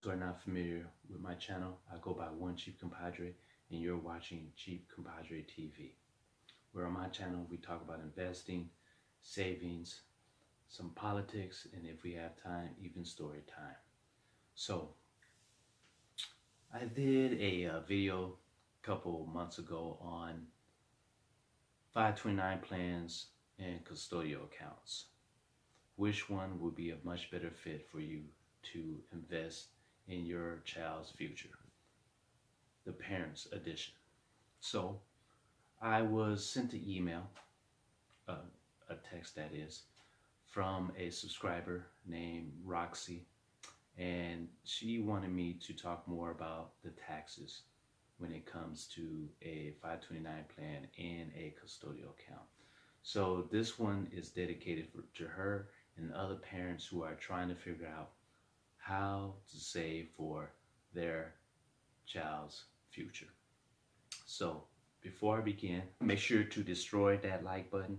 who are not familiar with my channel, I go by One Cheap Compadre, and you're watching Cheap Compadre TV. Where on my channel, we talk about investing, savings, some politics, and if we have time, even story time. So, I did a video a couple months ago on 529 plans and custodial accounts. Which one would be a much better fit for you to invest in your child's future? The Parents Edition. So I was sent an email, a text that is, from a subscriber named Roxy, and she wanted me to talk more about the taxes when it comes to a 529 plan and a custodial account. So this one is dedicated to her and other parents who are trying to figure out how to save for their child's future. So before I begin, make sure to destroy that like button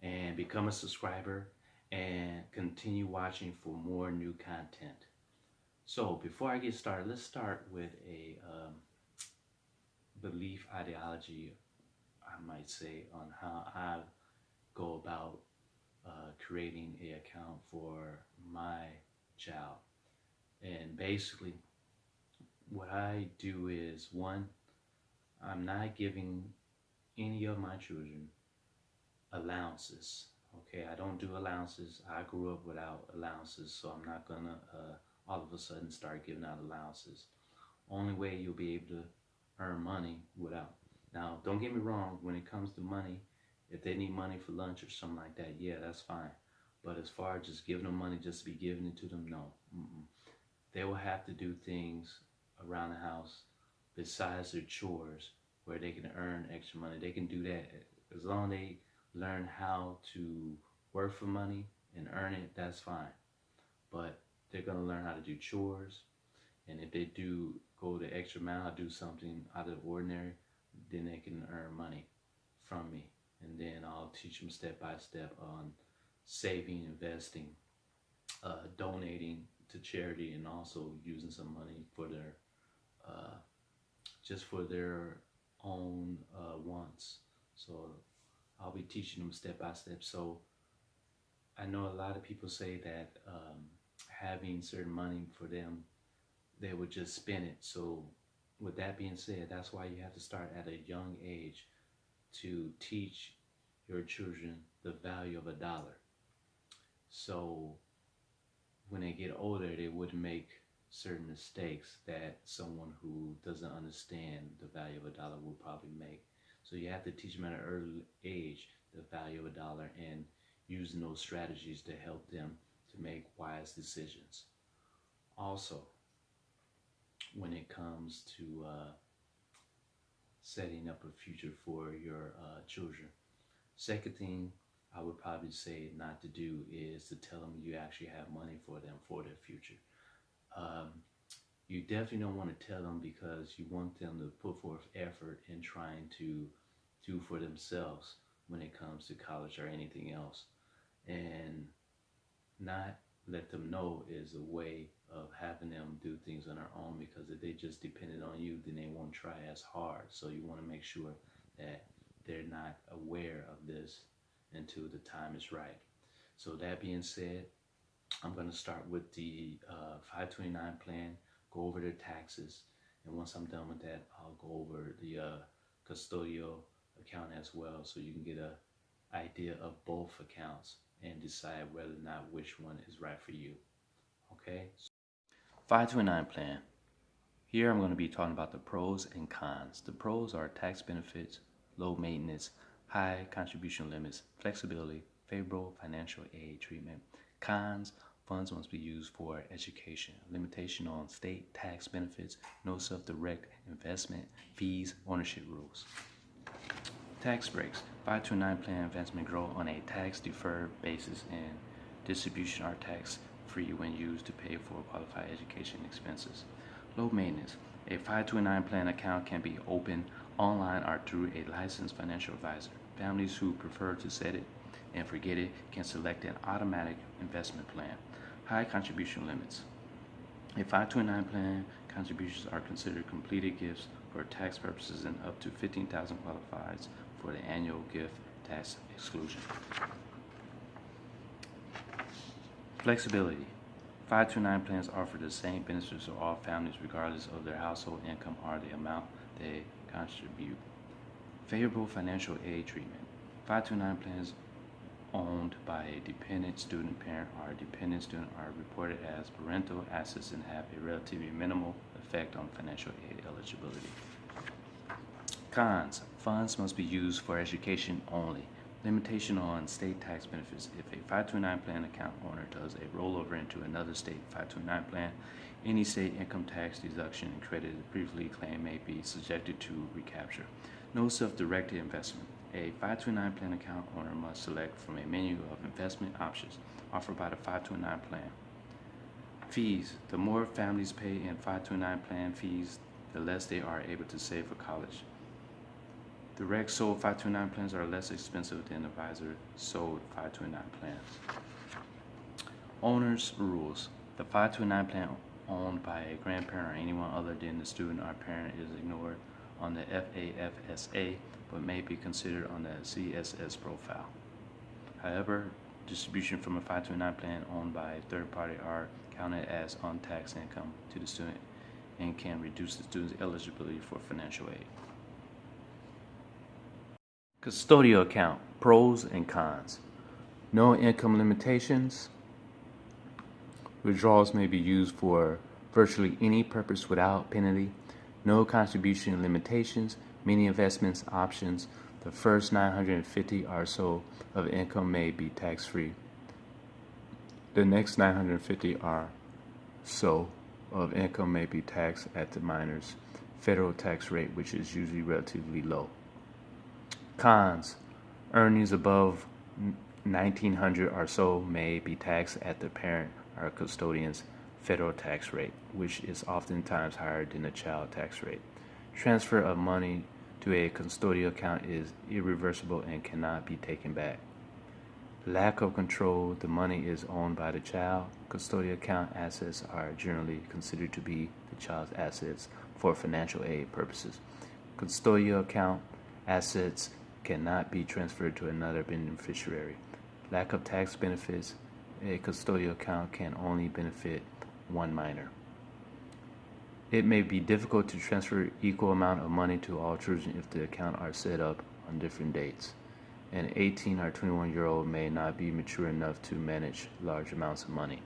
and become a subscriber and continue watching for more new content. So before I get started, let's start with a belief ideology, I might say, on how I go about creating an account for my child. And basically what I do is, one, I'm not giving any of my children allowances. Okay, I don't do allowances. I grew up without allowances, so I'm not gonna all of a sudden start giving out allowances. Only way you'll be able to earn money without. Now, don't get me wrong, when it comes to money, if they need money for lunch or something like that, yeah, that's fine. But as far as just giving them money just to be giving it to them, no. They will have to do things around the house besides their chores where they can earn extra money. They can do that as long as they learn how to work for money and earn it, that's fine. But they're going to learn how to do chores, and if they do go the extra mile, do something out of the ordinary, then they can earn money from me. And then I'll teach them step by step on saving, investing, donating to charity, and also using some money for their just for their own wants. So I'll be teaching them step by step. So I know a lot of people say that having certain money for them, they would just spend it. So with that being said, that's why you have to start at a young age to teach your children the value of a dollar. So when they get older, they wouldn't make certain mistakes that someone who doesn't understand the value of a dollar will probably make. So you have to teach them at an early age the value of a dollar and using those strategies to help them to make wise decisions. Also, when it comes to setting up a future for your children, second thing I would probably say not to do is to tell them you actually have money for them for their future. You definitely don't want to tell them, because you want them to put forth effort in trying to do for themselves when it comes to college or anything else, and not let them know is a way of having them do things on their own, because if they just depended on you, then they won't try as hard. So you want to make sure that they're not aware of this until the time is right. So that being said, I'm going to start with the 529 plan, go over their taxes, and once I'm done with that, I'll go over the custodial account as well, so you can get an idea of both accounts and decide whether or not which one is right for you. Okay? 529 plan. Here I'm going to be talking about the pros and cons. The pros are tax benefits, low maintenance, high contribution limits, flexibility, favorable financial aid treatment. Cons: funds must be used for education, limitation on state tax benefits, no self-direct investment, fees, ownership rules. Tax breaks. 529 plan investment grow on a tax-deferred basis, and distribution are tax-free when used to pay for qualified education expenses. Low maintenance. A 529 plan account can be opened online or through a licensed financial advisor. Families who prefer to set it and forget it can select an automatic investment plan. High contribution limits. A 529 plan contributions are considered completed gifts for tax purposes, and up to $15,000 qualifies for the annual gift tax exclusion. Flexibility. 529 plans offer the same benefits to all families regardless of their household income or the amount they contribute. Favorable financial aid treatment. 529 plans owned by a dependent student parent or a dependent student are reported as parental assets and have a relatively minimal effect on financial aid eligibility. Cons. Funds must be used for education only. Limitation on state tax benefits. If a 529 plan account owner does a rollover into another state 529 plan, any state income tax deduction and credit previously claimed may be subjected to recapture. No self-directed investment. A 529 plan account owner must select from a menu of investment options offered by the 529 plan. Fees. The more families pay in 529 plan fees, the less they are able to save for college. Direct sold 529 plans are less expensive than advisor sold 529 plans. Owner's rules. The 529 plan owned by a grandparent or anyone other than the student or parent is ignored on the FAFSA, but may be considered on the CSS profile. However, distribution from a 529 plan owned by a third party are counted as untaxed income to the student and can reduce the student's eligibility for financial aid. Custodial account, pros and cons. No income limitations. Withdrawals may be used for virtually any purpose without penalty. No contribution limitations. Many investments options. The first 950 or so of income may be tax-free. The next 950 or so of income may be taxed at the minor's federal tax rate, which is usually relatively low. Cons. Earnings above $1,900 or so may be taxed at the parent or custodian's federal tax rate, which is oftentimes higher than the child tax rate. Transfer of money to a custodial account is irreversible and cannot be taken back. Lack of control. The money is owned by the child. Custodial account assets are generally considered to be the child's assets for financial aid purposes. Custodial account assets cannot be transferred to another beneficiary. Lack of tax benefits. A custodial account can only benefit one minor. It may be difficult to transfer equal amount of money to all children if the account are set up on different dates. An 18 or 21-year-old may not be mature enough to manage large amounts of money.